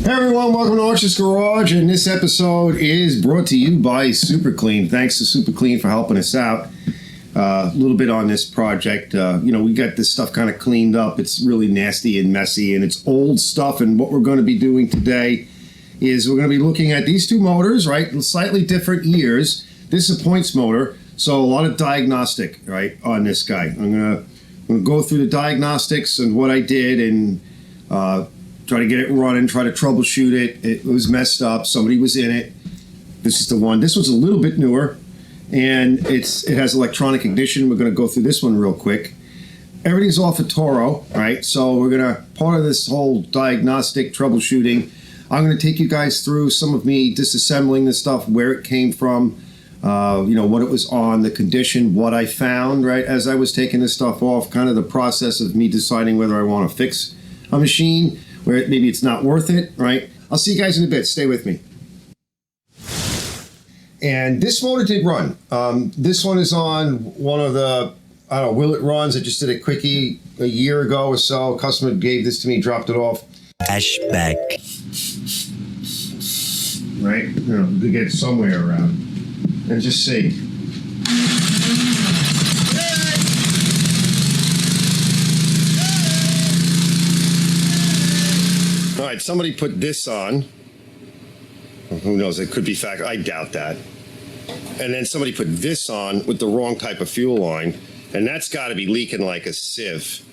Hey everyone, welcome to Arch's Garage, and this episode is brought to you by Super Clean. Thanks to Super Clean for helping us out a little bit on this project. We got this stuff kind of cleaned up. It's really nasty and messy, and it's old stuff. And what we're going to be doing today is we're going to be looking at these two motors, right? Slightly different years. This is a points motor, so a lot of diagnostic, right, on this guy. I'm going to go through the diagnostics and what I did and try to get it running, try to troubleshoot it. It was messed up. Somebody was in it. This is the one. This one's a little bit newer, and it has electronic ignition. We're going to go through this one real quick. Everything's off of Toro, right? So we're going to, part of this whole diagnostic troubleshooting, I'm going to take you guys through some of me disassembling this stuff, where it came from, what it was on, the condition, what I found, right, as I was taking this stuff off, kind of the process of me deciding whether I want to fix a machine, where maybe it's not worth it, right? I'll see you guys in a bit. Stay with me. And this motor did run. This one is on one of the, will it runs. I just did a quickie a year ago or so. A customer gave this to me, dropped it off. Flashback. Right? To get somewhere around. And just see. All right, somebody put this on. Who knows? It could be fact. I doubt that. And then somebody put this on with the wrong type of fuel line, and that's got to be leaking like a sieve.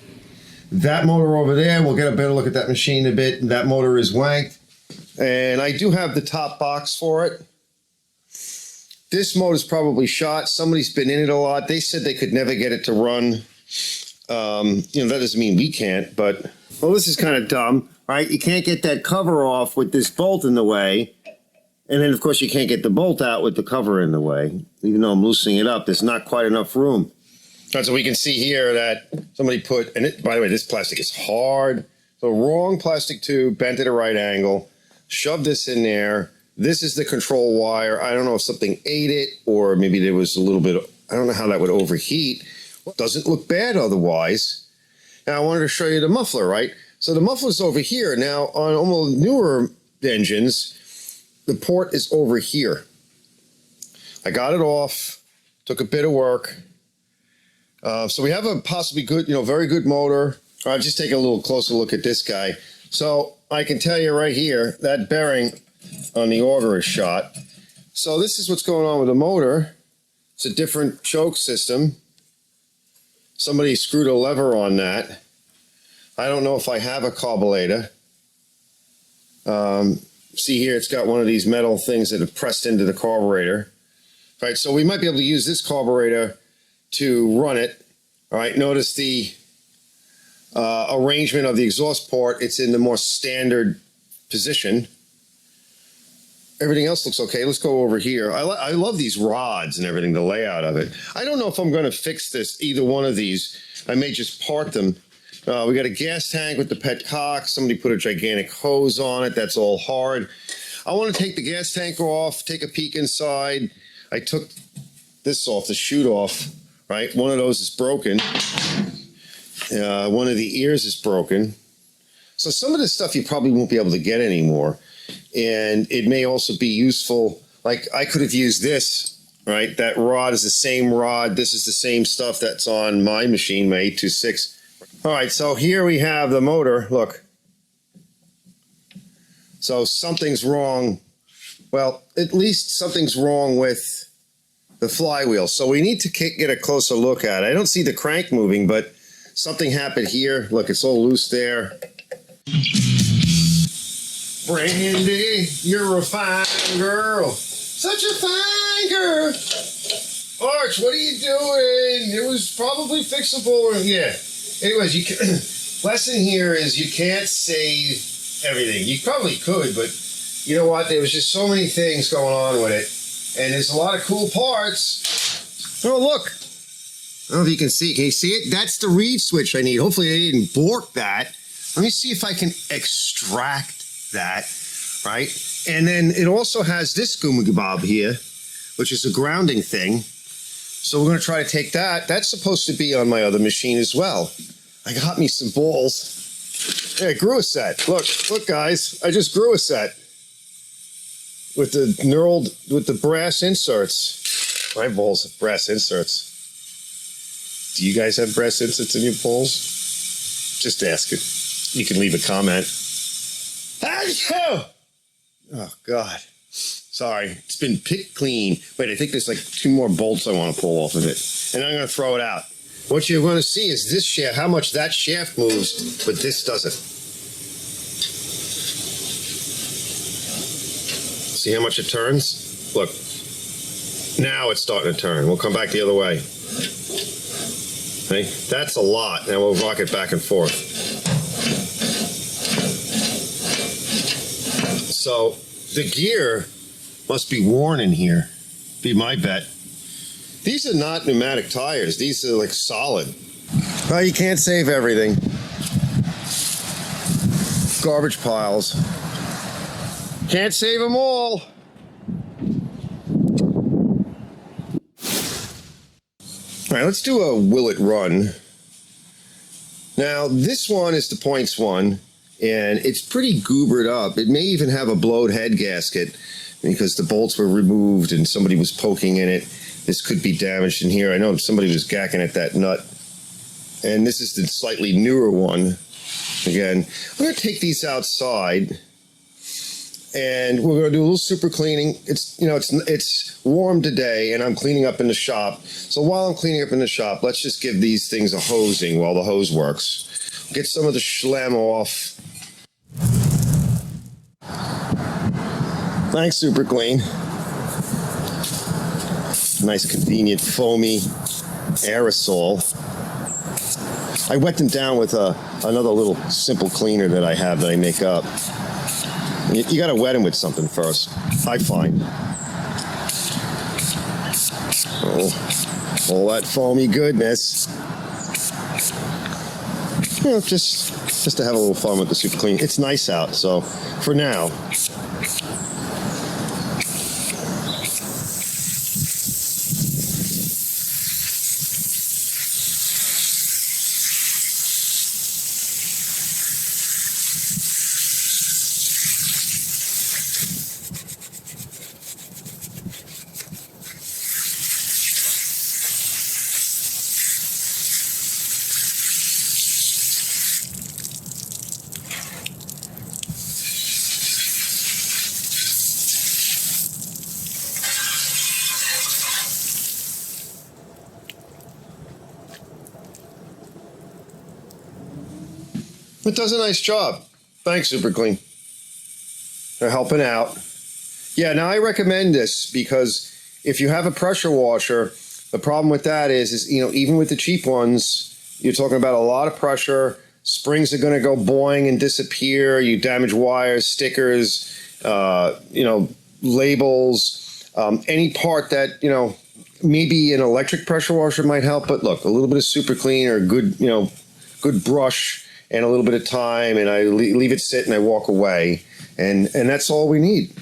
That motor over there, we'll get a better look at that machine in a bit. That motor is wanked, and I do have the top box for it. This motor's probably shot. Somebody's been in it a lot. They said they could never get it to run. That doesn't mean we can't, but well, this is kind of dumb. Right, you can't get that cover off with this bolt in the way. And then, of course, you can't get the bolt out with the cover in the way. Even though I'm loosening it up, there's not quite enough room. All right, so we can see here that somebody put, and by the way, this plastic is hard. The wrong plastic tube, bent at a right angle, shoved this in there. This is the control wire. I don't know if something ate it, or maybe there was a little bit, I don't know how that would overheat. Doesn't look bad otherwise. Now, I wanted to show you the muffler, right? So the muffler's over here. Now, on almost newer engines, the port is over here. I got it off, took a bit of work. So we have a possibly good, very good motor. I'll just take a little closer look at this guy. So I can tell you right here, that bearing on the auger is shot. So this is what's going on with the motor. It's a different choke system. Somebody screwed a lever on that. I don't know if I have a carburetor. See here, it's got one of these metal things that have pressed into the carburetor. All right, so we might be able to use this carburetor to run it. All right, notice the arrangement of the exhaust port. It's in the more standard position. Everything else looks okay. Let's go over here. I love these rods and everything, the layout of it. I don't know if I'm going to fix this, either one of these. I may just part them. We got a gas tank with the pet cock. Somebody put a gigantic hose on it. That's all hard. I want to take the gas tank off, take a peek inside. I took this off, the chute off, right? One of those is broken. One of the ears is broken. So some of this stuff you probably won't be able to get anymore. And it may also be useful. Like I could have used this, right? That rod is the same rod. This is the same stuff that's on my machine, my 826. All right, so here we have the motor. Look. So something's wrong. Well, at least something's wrong with the flywheel. So we need to get a closer look at it. I don't see the crank moving, but something happened here. Look, it's all loose there. Brandy, you're a fine girl. Such a fine girl. Arch, what are you doing? It was probably fixable. Yeah. Anyways, lesson here is you can't save everything. You probably could, but you know what? There was just so many things going on with it. And there's a lot of cool parts. Oh, look. I don't know if you can see. Can you see it? That's the reed switch I need. Hopefully I didn't bork that. Let me see if I can extract that, right? And then it also has this goomagobob here, which is a grounding thing. So we're going to try to take that. That's supposed to be on my other machine as well. I got me some balls. Yeah, I grew a set. Look, guys, I just grew a set with the brass inserts. My bowls have brass inserts. Do you guys have brass inserts in your bowls? Just ask it. You can leave a comment. Oh God. Sorry, it's been picked clean. Wait, I think there's like 2 more bolts I want to pull off of it, and I'm going to throw it out. What you're going to see is this shaft, how much that shaft moves, but this doesn't. See how much it turns? Look, now it's starting to turn. We'll come back the other way. Okay, that's a lot. Now we'll rock it back and forth. So the gear must be worn in here, be my bet. These are not pneumatic tires. These are like solid. Well, you can't save everything. Garbage piles. Can't save them all. All right, let's do a will it run. Now, this one is the points one, and it's pretty goobered up. It may even have a blowed head gasket because the bolts were removed and somebody was poking in it. This could be damaged in here. I know somebody was gacking at that nut. And this is the slightly newer one. Again, I'm going to take these outside and we're going to do a little super cleaning. It's warm today and I'm cleaning up in the shop. So while I'm cleaning up in the shop, let's just give these things a hosing while the hose works. Get some of the schlem off. Thanks, Super Clean. Nice, convenient, foamy aerosol. I wet them down with another little simple cleaner that I have that I make up. You got to wet them with something first, I find. Oh, all that foamy goodness. You know, just to have a little fun with the Super Clean. It's nice out, so for now. It does a nice job. Thanks, Super Clean. They're helping out. Yeah, now I recommend this because if you have a pressure washer, the problem with that is even with the cheap ones, you're talking about a lot of pressure. Springs are going to go boing and disappear. You damage wires, stickers, labels, any part that, maybe an electric pressure washer might help. But look, a little bit of Super Clean or good brush and a little bit of time, and I leave it sit and I walk away, and that's all we need.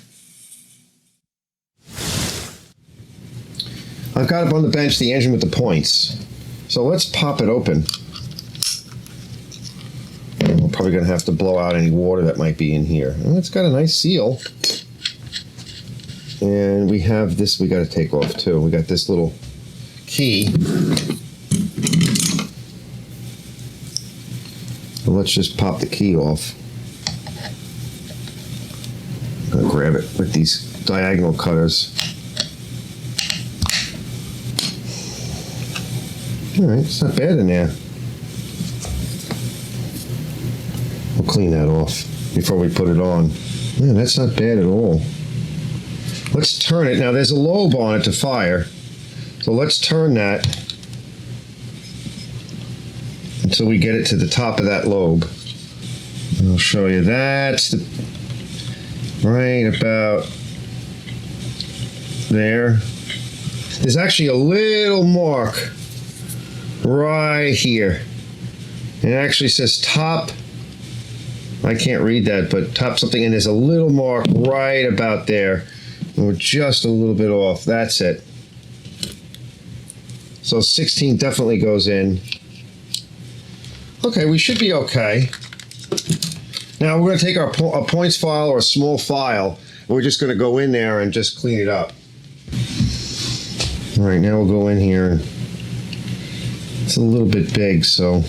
I've got up on the bench the engine with the points, so let's pop it open. We're probably going to have to blow out any water that might be in here. And it's got a nice seal, and we have this we got to take off too. We got this little key. So let's just pop the key off. I'm going to grab it with these diagonal cutters. All right, it's not bad in there. We'll clean that off before we put it on. Yeah, that's not bad at all. Let's turn it. Now there's a lobe on it to fire. So let's turn that until we get it to the top of that lobe. And I'll show you that's right about there. There's actually a little mark right here. It actually says top. I can't read that, but top something, and there's a little mark right about there. And we're just a little bit off. That's it. So 16 definitely goes in. Okay, we should be okay. Now we're going to take a points file or a small file, and we're just going to go in there and just clean it up. All right, now we'll go in here. And it's a little bit big, so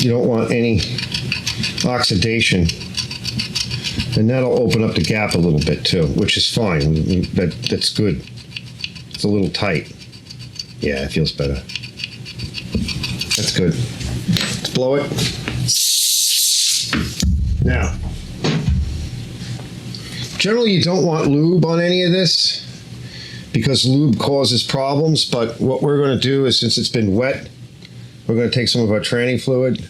you don't want any oxidation. And that'll open up the gap a little bit too, which is fine. That's good. It's a little tight. Yeah, it feels better. That's good. Let's blow it. Now, generally you don't want lube on any of this because lube causes problems, but what we're going to do is, since it's been wet, we're going to take some of our tranny fluid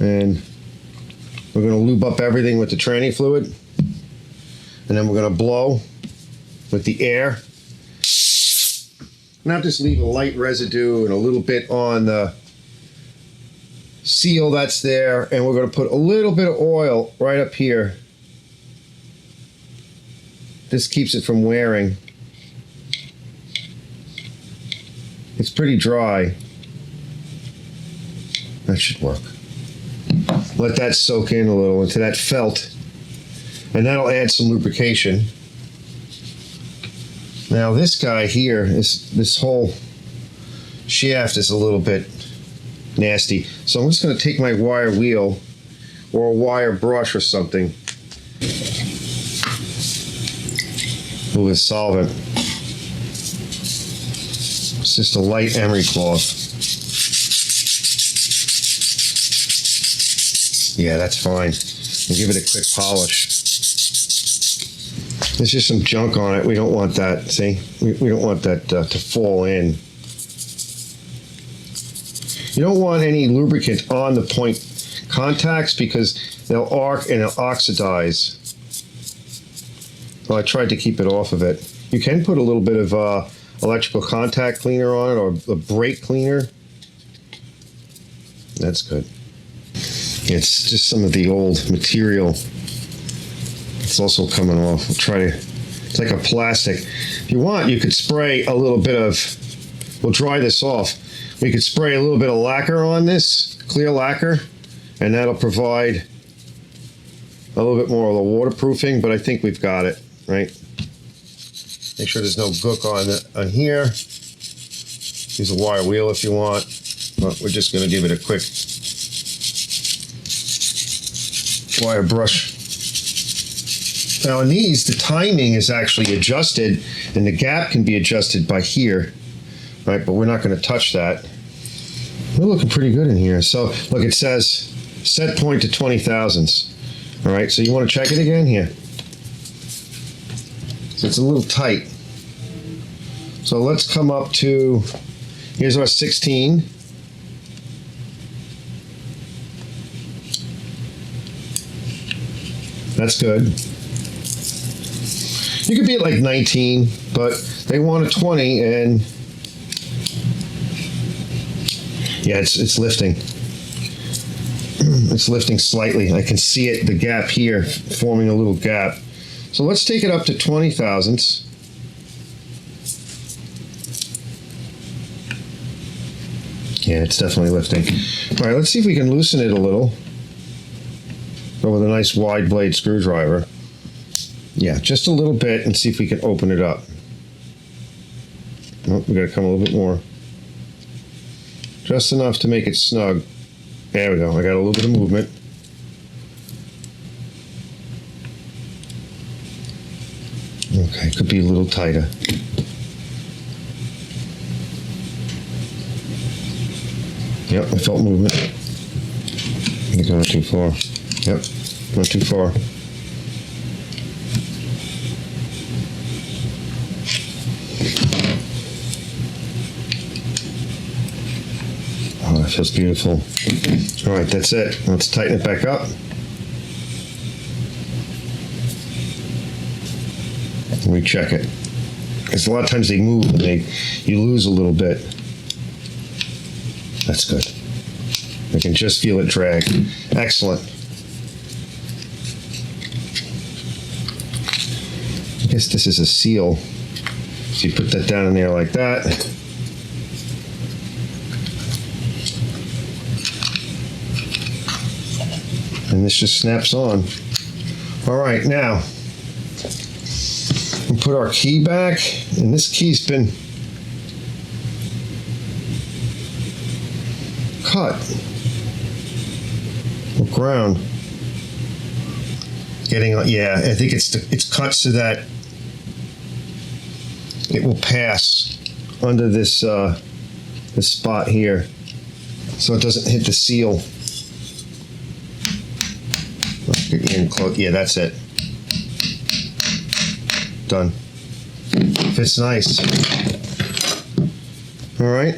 and we're going to lube up everything with the tranny fluid, and then we're going to blow with the air. Not just leave a light residue and a little bit on the seal that's there, and we're going to put a little bit of oil right up here. This keeps it from wearing. It's pretty dry. That should work. Let that soak in a little into that felt, and that'll add some lubrication. Now this guy here, this whole shaft is a little bit nasty, so I'm just going to take my wire wheel or a wire brush or something with a solvent. It's just a light emery cloth. Yeah, that's fine. And give it a quick polish. There's just some junk on it. We don't want that, see? We don't want that to fall in. You don't want any lubricant on the point contacts because they'll arc and they'll oxidize. Well, I tried to keep it off of it. You can put a little bit of electrical contact cleaner on it, or a brake cleaner. That's good. It's just some of the old material. It's also coming off. We'll try to, it's like a plastic. If you want, you could spray a little bit of, we'll dry this off. We could spray a little bit of lacquer on this, clear lacquer, and that'll provide a little bit more of the waterproofing, but I think we've got it, right? Make sure there's no gook on here. Use a wire wheel if you want, but we're just gonna give it a quick wire brush. Now in these, the timing is actually adjusted and the gap can be adjusted by here, right? But we're not going to touch that. We're looking pretty good in here. So look, it says set point to 20 thousandths. All right, so you want to check it again here. So it's a little tight. So let's come up to, here's our 16. That's good. You could be at like 19, but they want a 20, and yeah, it's lifting. It's lifting slightly. I can see it, the gap here, forming a little gap. So let's take it up to 20 thousandths. Yeah, it's definitely lifting. All right, let's see if we can loosen it a little. Go with a nice wide blade screwdriver. Yeah, just a little bit, and see if we can open it up. Oh, we got to come a little bit more. Just enough to make it snug. There we go. I got a little bit of movement. Okay, could be a little tighter. Yep, I felt movement. You're going too far. Yep, not too far. Oh, that feels beautiful. All right, that's it. Let's tighten it back up. And we check it. Because a lot of times they move and you lose a little bit. That's good. I can just feel it drag. Excellent. I guess this is a seal. So you put that down in there like that. And this just snaps on. All right, now we put our key back, and this key's been cut or ground. Yeah, I think it's cut so that it will pass under this this spot here, so it doesn't hit the seal. Get in close. Yeah, that's it. Done. Fits nice. All right,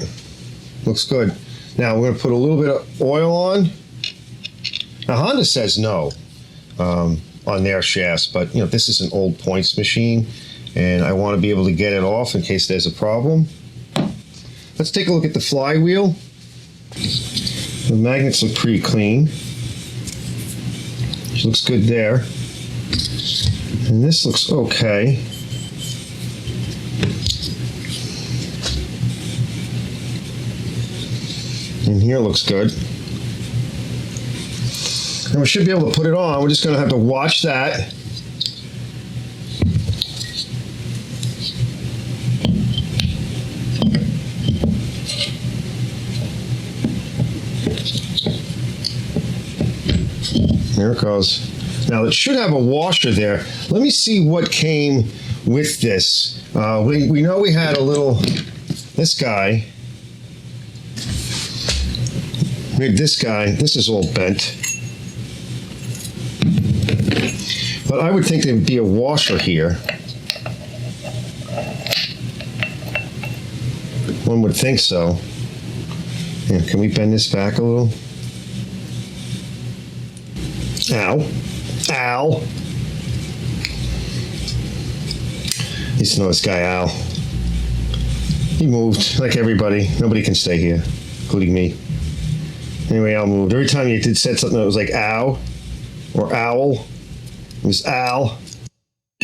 looks good. Now we're gonna put a little bit of oil on. Now Honda says no on their shafts, but you know this is an old points machine, and I want to be able to get it off in case there's a problem. Let's take a look at the flywheel. The magnets look pretty clean. Looks good there. And this looks okay. And here looks good. And we should be able to put it on. We're just going to have to watch that. There it goes. Now it should have a washer there. Let me see what came with this. We know we had a little, this guy. Maybe this guy, this is all bent. But I would think there would be a washer here. One would think so. Yeah, can we bend this back a little? Ow. Ow. You just know this guy, Al. He moved, like everybody. Nobody can stay here, including me. Anyway, Al moved. Every time you said something that was like ow or owl, it was Al.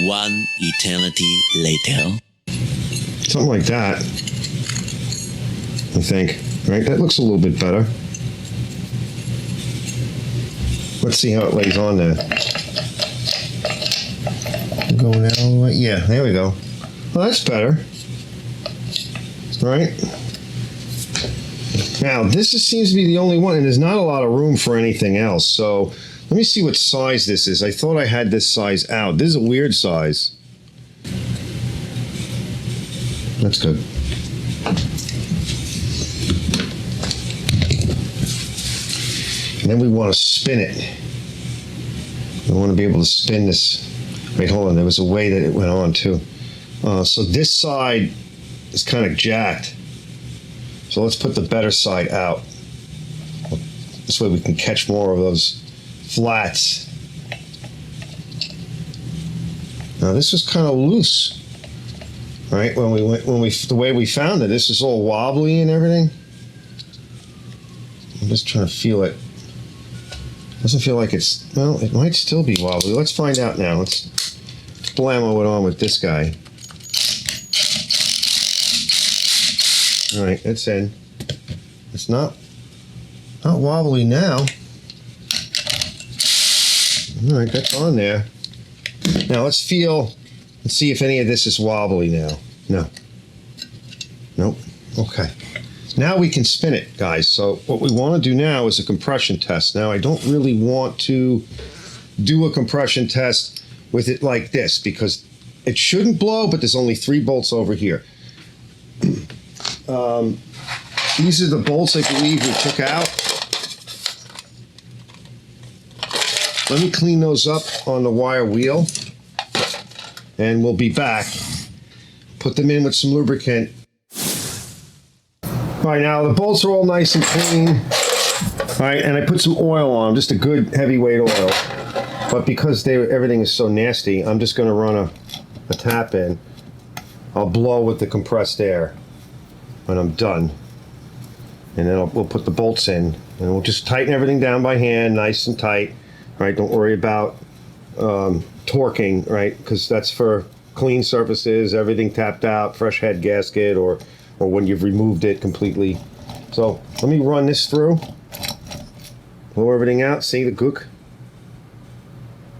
One eternity later. Something like that, I think. Right? That looks a little bit better. Let's see how it lays on there. Going out all the way. Yeah, there we go. Well, that's better. Right? Now, this seems to be the only one, and there's not a lot of room for anything else. So, let me see what size this is. I thought I had this size out. This is a weird size. That's good. And then we want to spin it. We want to be able to spin this. Wait, hold on. There was a way that it went on, too. So this side is kind of jacked. So let's put the better side out. This way we can catch more of those flats. Now this was kind of loose, right? The way we found it, this is all wobbly and everything. I'm just trying to feel it. Doesn't feel like it's, well, it might still be wobbly. Let's find out now. Let's blammo it on with this guy. All right, it's in. It's not wobbly now. All right, that's on there. Now let's feel and see if any of this is wobbly now. No. Nope. Okay. Now we can spin it, guys. So what we want to do now is a compression test. Now I don't really want to do a compression test with it like this because it shouldn't blow, but there's only 3 bolts over here. These are the bolts I believe we took out. Let me clean those up on the wire wheel and we'll be back. Put them in with some lubricant. All right, now the bolts are all nice and clean. All right, and I put some oil on them, just a good heavyweight oil. But because everything is so nasty, I'm just going to run a tap in. I'll blow with the compressed air when I'm done. And then we'll put the bolts in. And we'll just tighten everything down by hand, nice and tight. Right, don't worry about torquing, right? Because that's for clean surfaces, everything tapped out, fresh head gasket, or when you've removed it completely. So let me run this through, blow everything out, see the gook.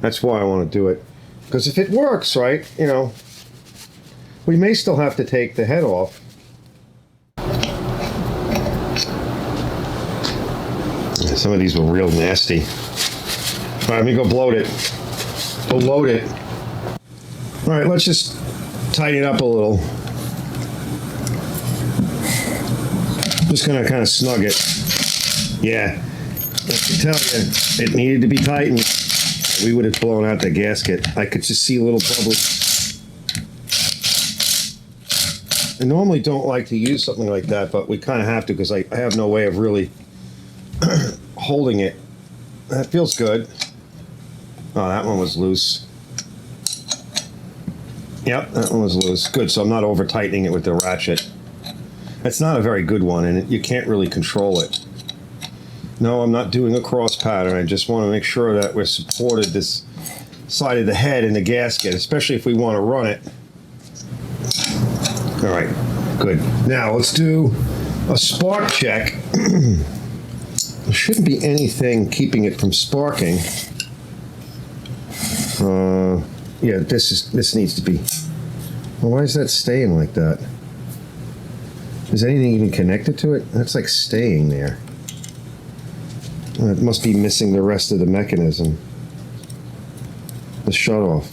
That's why I want to do it. Because if it works, right, you know, we may still have to take the head off. Some of these were real nasty. All right, let me go bloat it. Go load it. All right, let's just tighten it up a little. Just gonna kind of snug it. Yeah, I can tell you, it needed to be tightened. We would have blown out the gasket. I could just see a little bubbles. I normally don't like to use something like that, but we kind of have to because I have no way of really holding it. That feels good. Oh, that one was loose. Yep, that one was loose. Good, so I'm not over tightening it with the ratchet. It's not a very good one, and you can't really control it. No, I'm not doing a cross pattern. I just want to make sure that we're supported this side of the head in the gasket, especially if we want to run it. All right, good. Now let's do a spark check. There shouldn't be anything keeping it from sparking. Yeah, this needs to be. Well, why is that staying like that? Is anything even connected to it? That's like staying there. It must be missing the rest of the mechanism. The shutoff.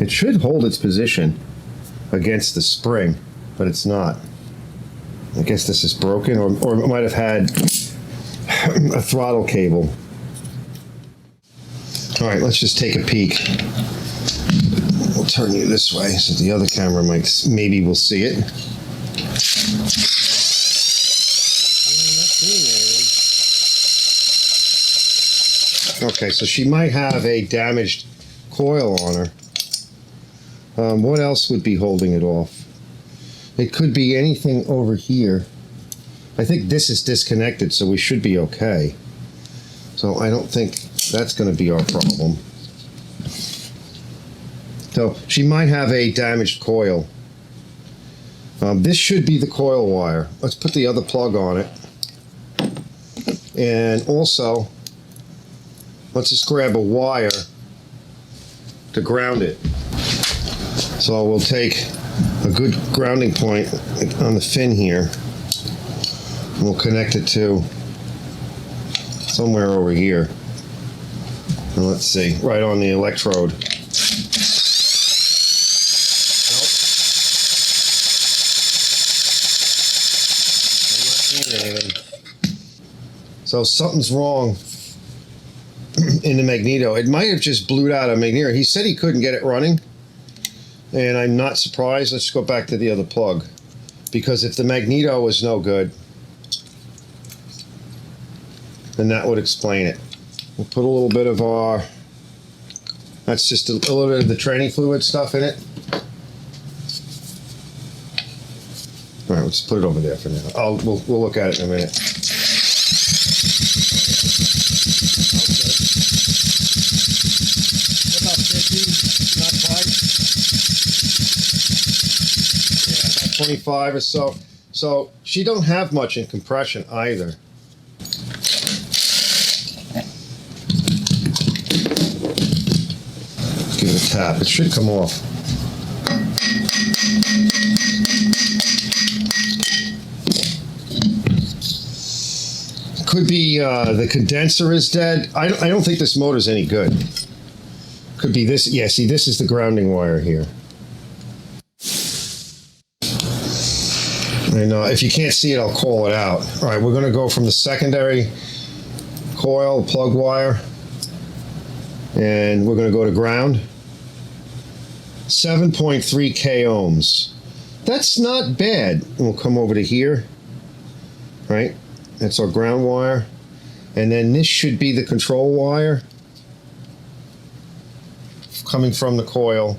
It should hold its position against the spring, but it's not. I guess this is broken, or it might have had a throttle cable. All right, let's just take a peek. We'll turn you this way so the other camera maybe will see it. Okay, so she might have a damaged coil on her. What else would be holding it off? It could be anything over here. I think this is disconnected, so we should be okay. So I don't think that's going to be our problem. So she might have a damaged coil. This should be the coil wire. Let's put the other plug on it. And also, let's just grab a wire to ground it. So we'll take a good grounding point on the fin here. And we'll connect it to somewhere over here. And let's see, right on the electrode. Nope. I'm not seeing anything. So something's wrong in the magneto. It might have just blew out a magneto. He said he couldn't get it running, and I'm not surprised. Let's go back to the other plug, because if the magneto was no good, then that would explain it. We'll put a little bit of our, that's just a little bit of the training fluid stuff in it. All right, let's put it over there for now. We'll look at it in a minute. About 50, not quite. Yeah, about 25 or so. So she don't have much in compression either. Give it a tap. It should come off. Could be the condenser is dead. I don't think this motor's any good. Could be this. Yeah, see, this is the grounding wire here. And if you can't see it, I'll call it out. All right, we're going to go from the secondary coil, plug wire, and we're going to go to ground. 7.3 k ohms. That's not bad. We'll come over to here, right? That's our ground wire. And then this should be the control wire coming from the coil.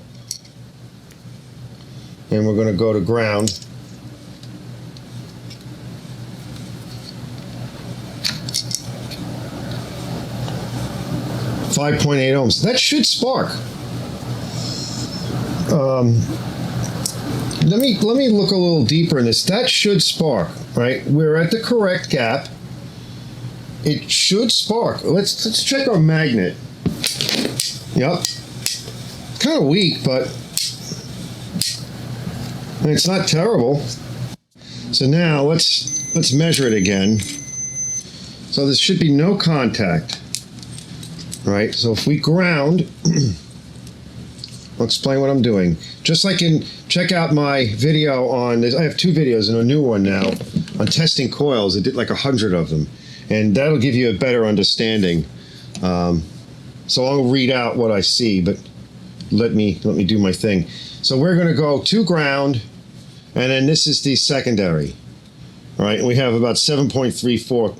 And we're going to go to ground. .8 ohms. That should spark. Let me look a little deeper in this. That should spark, right? We're at the correct gap. It should spark. Let's check our magnet. Yep. Kind of weak, but it's not terrible. So now let's measure it again. So there should be no contact, right? So if we ground, I'll explain what I'm doing. Just like check out my video on this. I have 2 videos and a new one now on testing coils. I did like 100 of them, and that'll give you a better understanding. So I'll read out what I see, but let me do my thing. So we're going to go to ground, and then this is the secondary. All right, and we have about 7.34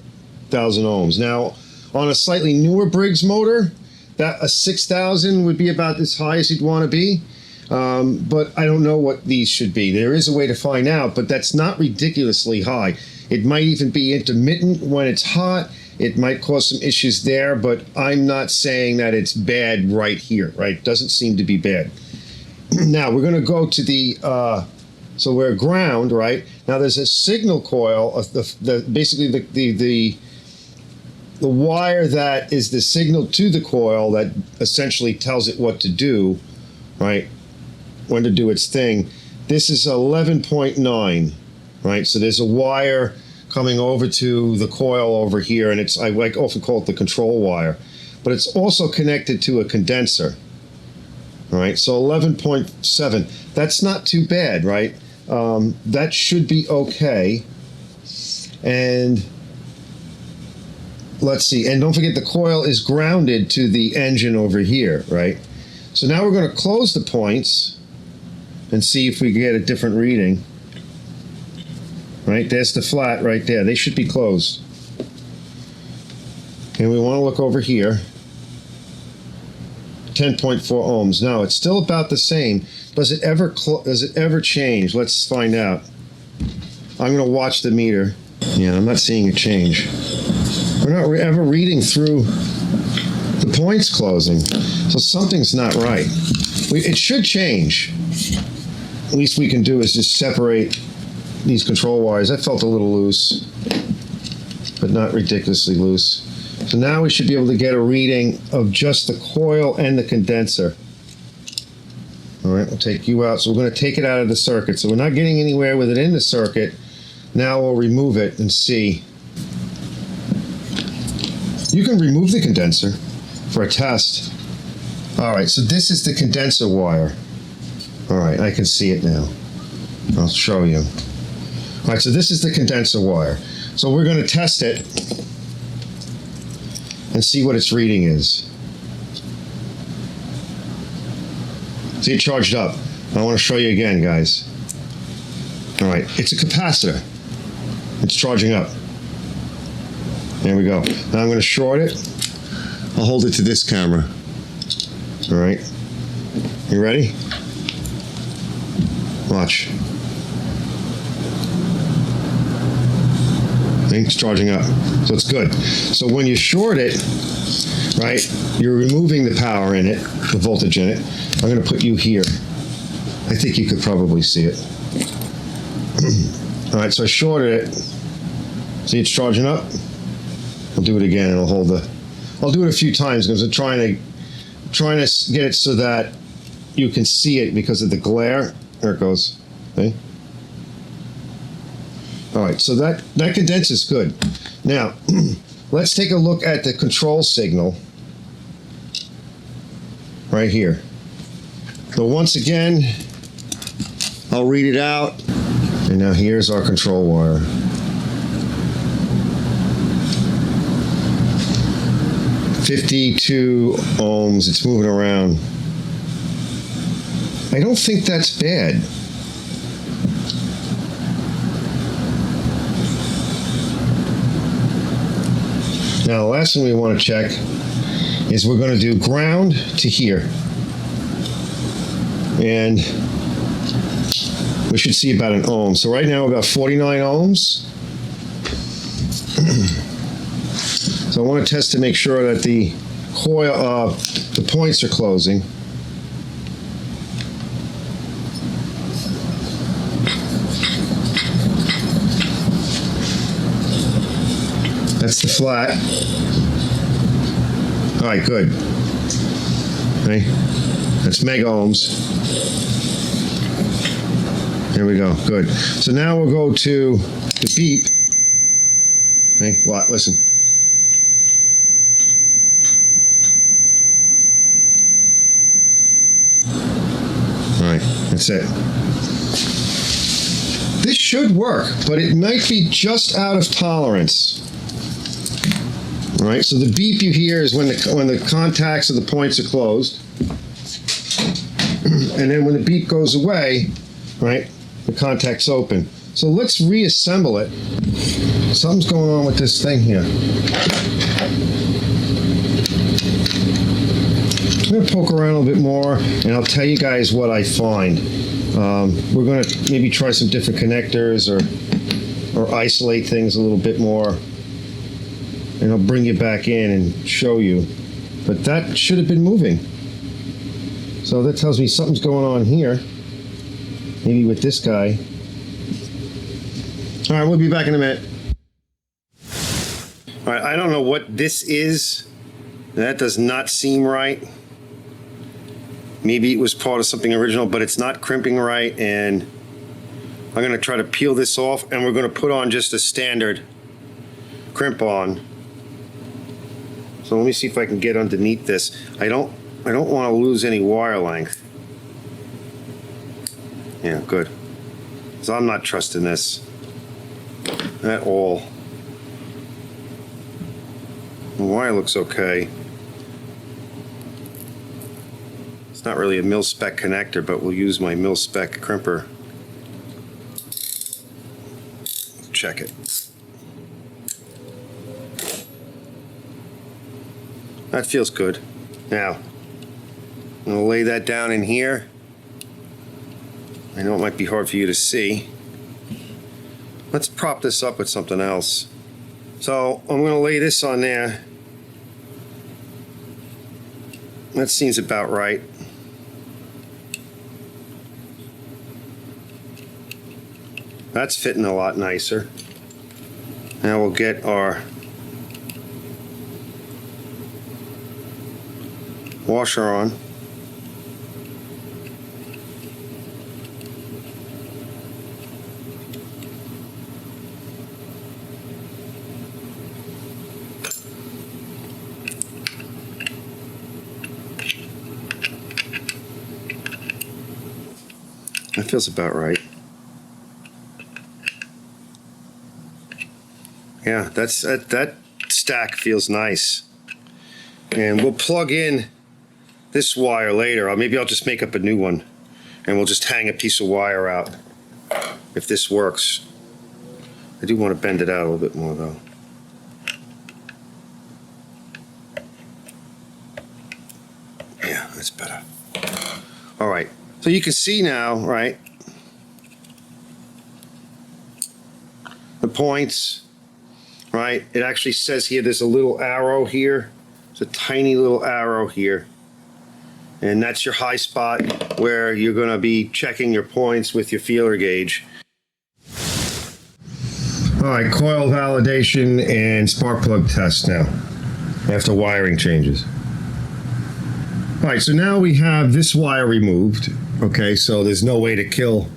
thousand ohms. Now, on a slightly newer Briggs motor, that a 6,000 would be about as high as you'd want to be. But I don't know what these should be. There is a way to find out, but that's not ridiculously high. It might even be intermittent when it's hot. It might cause some issues there, but I'm not saying that it's bad right here, right? Doesn't seem to be bad. Now, we're going to go to the, so we're ground, right? Now, there's a signal coil, basically the wire that is the signal to the coil that essentially tells it what to do, right? When to do its thing. This is 11.9, right? So there's a wire coming over to the coil over here, and I often call it the control wire, but it's also connected to a condenser. All right, so 11.7. That's not too bad, right? That should be okay. And let's see, and don't forget the coil is grounded to the engine over here, right? So now we're going to close the points and see if we can get a different reading. Right, there's the flat right there. They should be closed. And we want to look over here. 10.4 ohms. Now it's still about the same. Does it ever change? Let's find out. I'm going to watch the meter. Yeah, I'm not seeing a change. We're not ever reading through the points closing, so something's not right. It should change. The least we can do is just separate these control wires. That felt a little loose, but not ridiculously loose. So now we should be able to get a reading of just the coil and the condenser. All right, we'll take you out. So we're going to take it out of the circuit. So we're not getting anywhere with it in the circuit. Now we'll remove it and see. You can remove the condenser for a test. All right, so this is the condenser wire. All right, I can see it now. I'll show you. All right, so this is the condenser wire. So we're going to test it and see what its reading is. See, it charged up. I want to show you again, guys. All right, it's a capacitor. It's charging up. There we go. Now I'm going to short it. I'll hold it to this camera. All right. You ready? Watch. It's charging up. So it's good. So when you short it, right, you're removing the power in it, the voltage in it. I'm going to put you here. I think you could probably see it. All right, so I shorted it. See, it's charging up. I'll do it again, and I'll do it a few times because I'm trying to get it so that you can see it because of the glare. There it goes. Okay. All right, so that condenser is good. Now, let's take a look at the control signal right here. So once again, I'll read it out. And now here's our control wire. .52 ohms, it's moving around. I don't think that's bad. Now, the last thing we want to check is we're going to do ground to here. And we should see about an ohm. So right now we're about 49 ohms. So I want to test to make sure that the coil, the points are closing. That's the flat. All right, good. Okay, that's mega ohms. There we go, good. So now we'll go to the beep. Okay, what? Listen. All right, that's it. This should work, but it might be just out of tolerance. All right, so the beep you hear is when the contacts of the points are closed. And then when the beep goes away, right, the contact's open. So let's reassemble it. Something's going on with this thing here. I'm going to poke around a little bit more, and I'll tell you guys what I find. We're going to maybe try some different connectors or isolate things a little bit more. And I'll bring you back in and show you. But that should have been moving. So that tells me something's going on here. Maybe with this guy. All right, we'll be back in a minute. All right, I don't know what this is. That does not seem right. Maybe it was part of something original, but it's not crimping right. And I'm going to try to peel this off, and we're going to put on just a standard crimp on. So let me see if I can get underneath this. I don't want to lose any wire length. Yeah, good. So I'm not trusting this at all. The wire looks okay. It's not really a mil-spec connector, but we'll use my mil-spec crimper. Check it. That feels good. Now, I'm going to lay that down in here. I know it might be hard for you to see. Let's prop this up with something else. So I'm going to lay this on there. That seems about right. That's fitting a lot nicer. Now we'll get our washer on. That feels about right. Yeah, that stack feels nice. And we'll plug in this wire later. Or maybe I'll just make up a new one and we'll just hang a piece of wire out if this works. I do want to bend it out a little bit more though. Yeah, that's better. All right, so you can see now, right, the points, right? It actually says here there's a little arrow here. There's a tiny little arrow here. And that's your high spot where you're going to be checking your points with your feeler gauge. All right, coil validation and spark plug test now after wiring changes. All right, so now we have this wire removed. Okay, so there's no way to kill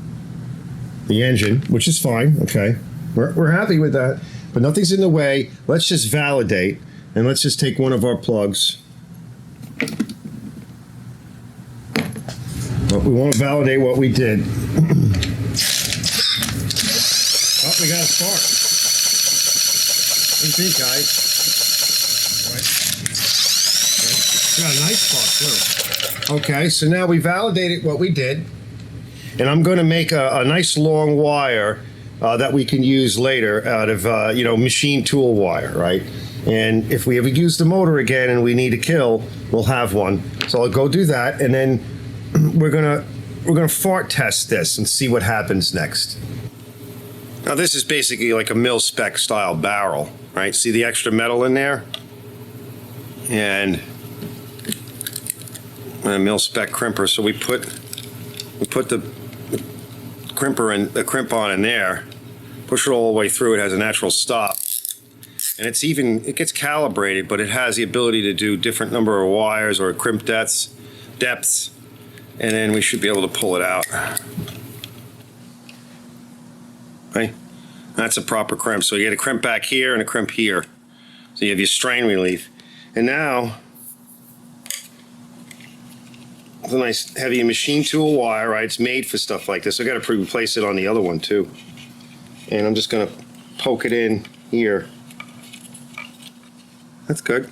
the engine, which is fine. Okay, we're happy with that, but nothing's in the way. Let's just validate, and let's just take one of our plugs. But we want to validate what we did. Oh, we got a spark. What do you think, guys? Right. Got a nice spark, too. Okay, so now we validated what we did. And I'm going to make a nice long wire that we can use later out of, machine tool wire, right? And if we ever use the motor again and we need a kill, we'll have one. So I'll go do that, and then we're gonna fart test this and see what happens next. Now this is basically like a mil-spec style barrel, right? See the extra metal in there? And a mil-spec crimper. So we put the crimper and the crimp on in there, push it all the way through. It has a natural stop. And it gets calibrated, but it has the ability to do different number of wires or crimp depths, and then we should be able to pull it out. Okay, that's a proper crimp. So you get a crimp back here and a crimp here. So you have your strain relief. And now, it's a nice heavy machine tool wire, right? It's made for stuff like this. I got to replace it on the other one too. And I'm just gonna poke it in here. That's good.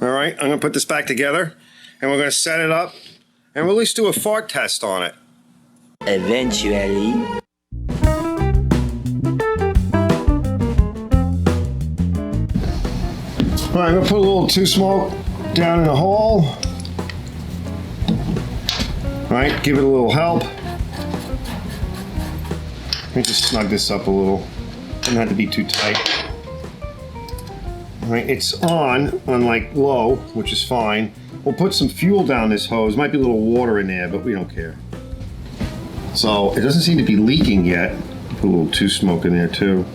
All right, I'm gonna put this back together and we're gonna set it up and we'll at least do a fart test on it. Eventually. All right, I'm gonna put a little two smoke down in the hole. All right, give it a little help. Let me just snug this up a little. Doesn't have to be too tight. All right, it's on like low, which is fine. We'll put some fuel down this hose. Might be a little water in there, but we don't care. So it doesn't seem to be leaking yet. Put a little two smoke in there too.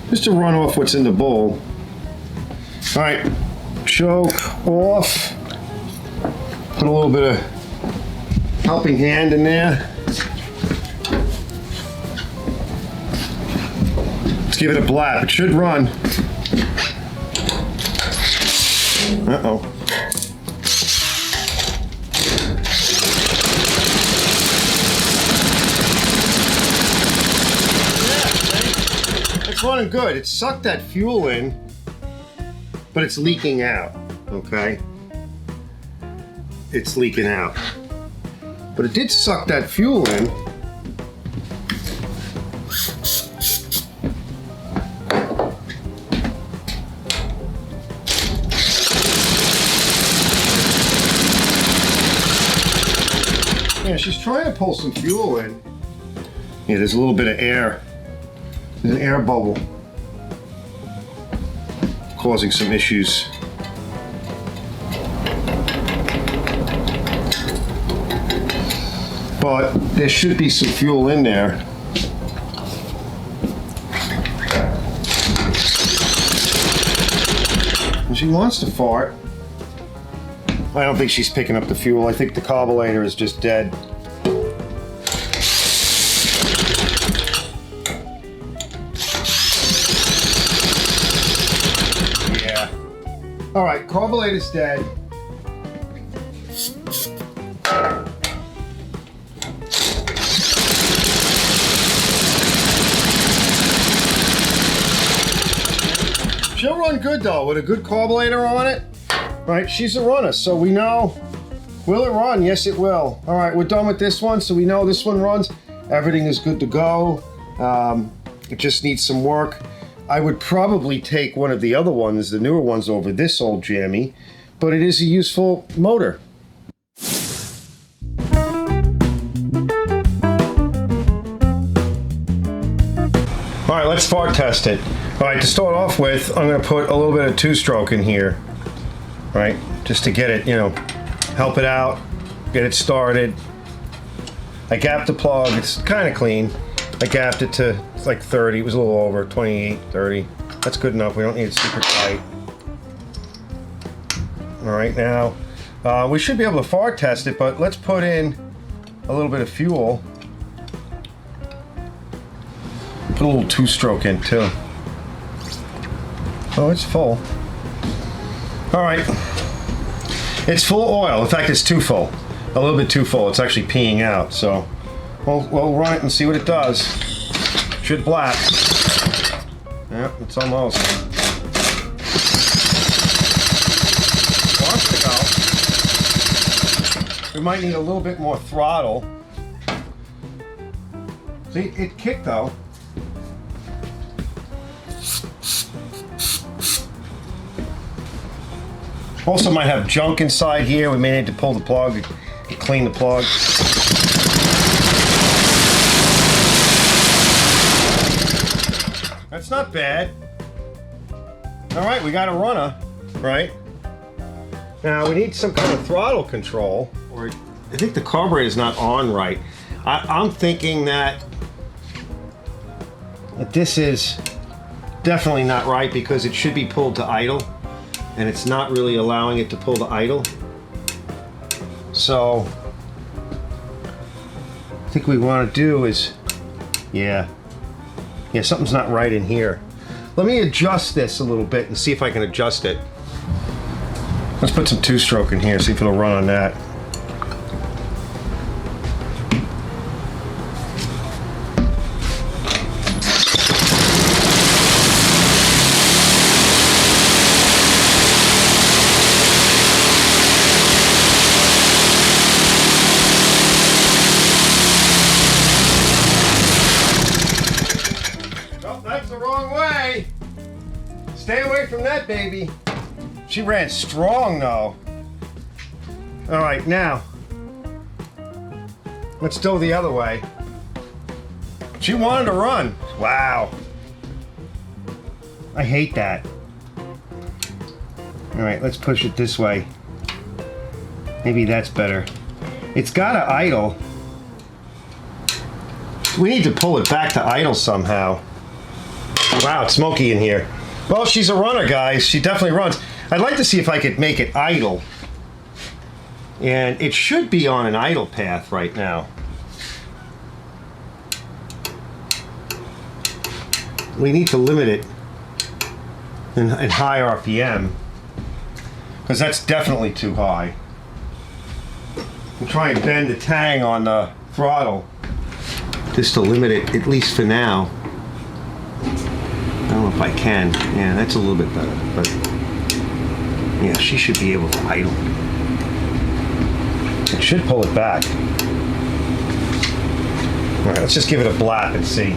Just to run off what's in the bowl. All right, choke off. Put a little bit of helping hand in there. Let's give it a blap. It should run. Uh-oh. Yeah, it's running good. It sucked that fuel in, but it's leaking out, okay? It's leaking out. But it did suck that fuel in. Yeah, she's trying to pull some fuel in. Yeah, there's a little bit of air. There's an air bubble causing some issues. But there should be some fuel in there. And she wants to fart. I don't think she's picking up the fuel. I think the carburetor is just dead. Yeah. All right, carburetor's dead. She'll run good though, with a good carburetor on it. Right, she's a runner, so we know. Will it run? Yes, it will. All right, we're done with this one, so we know this one runs. Everything is good to go. It just needs some work. I would probably take one of the other ones, the newer ones, over this old jammy, but it is a useful motor. All right, let's fart test it. All right, to start off with, I'm gonna put a little bit of two-stroke in here. Right, just to get it, you know, help it out, get it started. I gapped the plug, it's kind of clean. I gapped it to like 30, it was a little over, 28, 30. That's good enough, we don't need it super tight. All right, now, we should be able to fart test it, but let's put in a little bit of fuel. Put a little two-stroke in too. Oh, it's full. All right, it's full of oil. In fact, it's too full, a little bit too full. It's actually peeing out, so we'll run it and see what it does. Should blast. Yep, it's almost. Wants to go. We might need a little bit more throttle. See, it kicked though. Also might have junk inside here. We may need to pull the plug and clean the plug. That's not bad. All right, we got a runner, right? Now we need some kind of throttle control. Or I think the carburetor is not on right. I'm thinking that This is definitely not right because it should be pulled to idle, and it's not really allowing it to pull to idle. So I think we want to do is, yeah, something's not right in here. Let me adjust this a little bit and see if I can adjust it. Let's put some two-stroke in here, see if it'll run on that. That's the wrong way. Stay away from that, baby. She ran strong, though. All right, now let's go the other way. She wanted to run. Wow. I hate that. All right, let's push it this way. Maybe that's better. It's gotta idle. We need to pull it back to idle somehow. Wow, it's smoky in here. Well, she's a runner, guys. She definitely runs. I'd like to see if I could make it idle. And it should be on an idle path right now. We need to limit it in high RPM, because that's definitely too high. We'll try and bend the tang on the throttle just to limit it, at least for now. I don't know if I can. Yeah, that's a little bit better, but yeah, she should be able to idle. It should pull it back. All right, let's just give it a blap and see.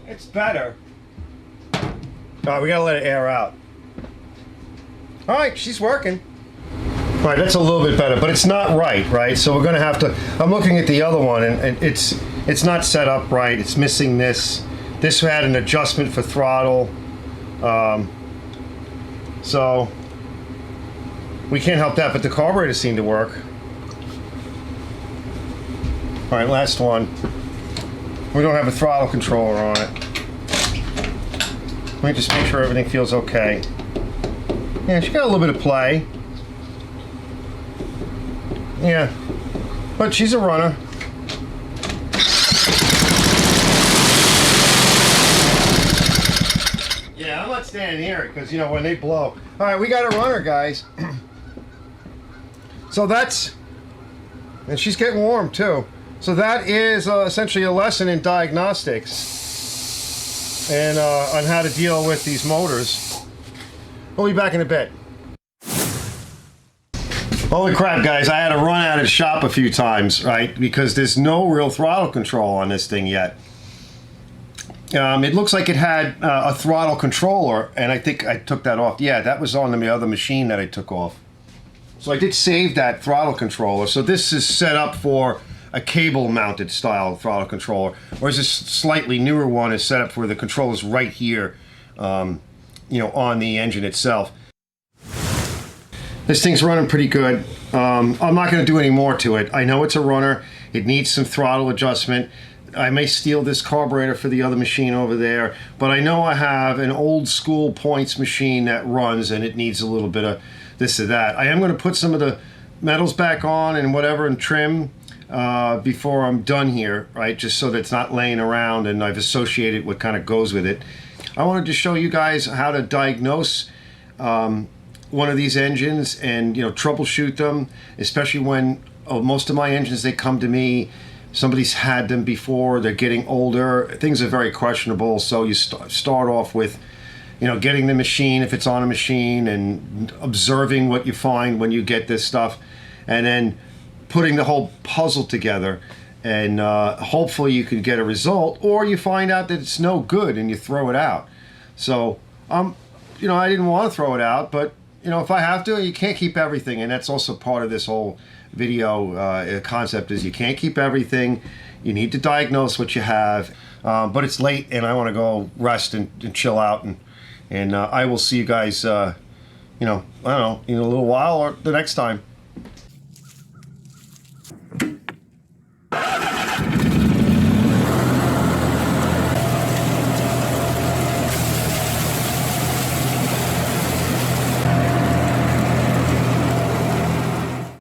It's better. All right, we gotta let it air out. All right, she's working. All right, that's a little bit better, but it's not right? So we're gonna have to, I'm looking at the other one, and it's not set up right. It's missing this. This had an adjustment for throttle. So we can't help that, but the carburetor seemed to work. All right, last one. We don't have a throttle controller on it. Let me just make sure everything feels okay. Yeah, she got a little bit of play. Yeah, but she's a runner. Yeah, I'm not standing here because, you know, when they blow. All right, we got a runner, guys. So that's, and she's getting warm too. So that is essentially a lesson in diagnostics and on how to deal with these motors. We'll be back in a bit. Holy crap, guys, I had to run out of the shop a few times, right? Because there's no real throttle control on this thing yet. It looks like it had a throttle controller, and I think I took that off. Yeah, that was on the other machine that I took off. So I did save that throttle controller. So this is set up for a cable-mounted style throttle controller, whereas this slightly newer one is set up for the controllers right here, you know, on the engine itself. This thing's running pretty good. I'm not going to do any more to it. I know it's a runner. It needs some throttle adjustment. I may steal this carburetor for the other machine over there, but I know I have an old school points machine that runs, and it needs a little bit of this or that. I am going to put some of the metals back on and whatever and trim before I'm done here, right? Just so that it's not laying around and I've associated what kind of goes with it. I wanted to show you guys how to diagnose one of these engines and, you know, troubleshoot them, especially when most of my engines, they come to me, somebody's had them before, they're getting older, things are very questionable. So you start off with, you know, getting the machine, if it's on a machine, and observing what you find when you get this stuff, and then putting the whole puzzle together, and hopefully you can get a result, or you find out that it's no good and you throw it out. So you know, I didn't want to throw it out, but you know, if I have to, you can't keep everything, and that's also part of this whole video concept, is you can't keep everything. You need to diagnose what you have, but it's late and I want to go rest and chill out and And I will see you guys, I don't know, in a little while or the next time.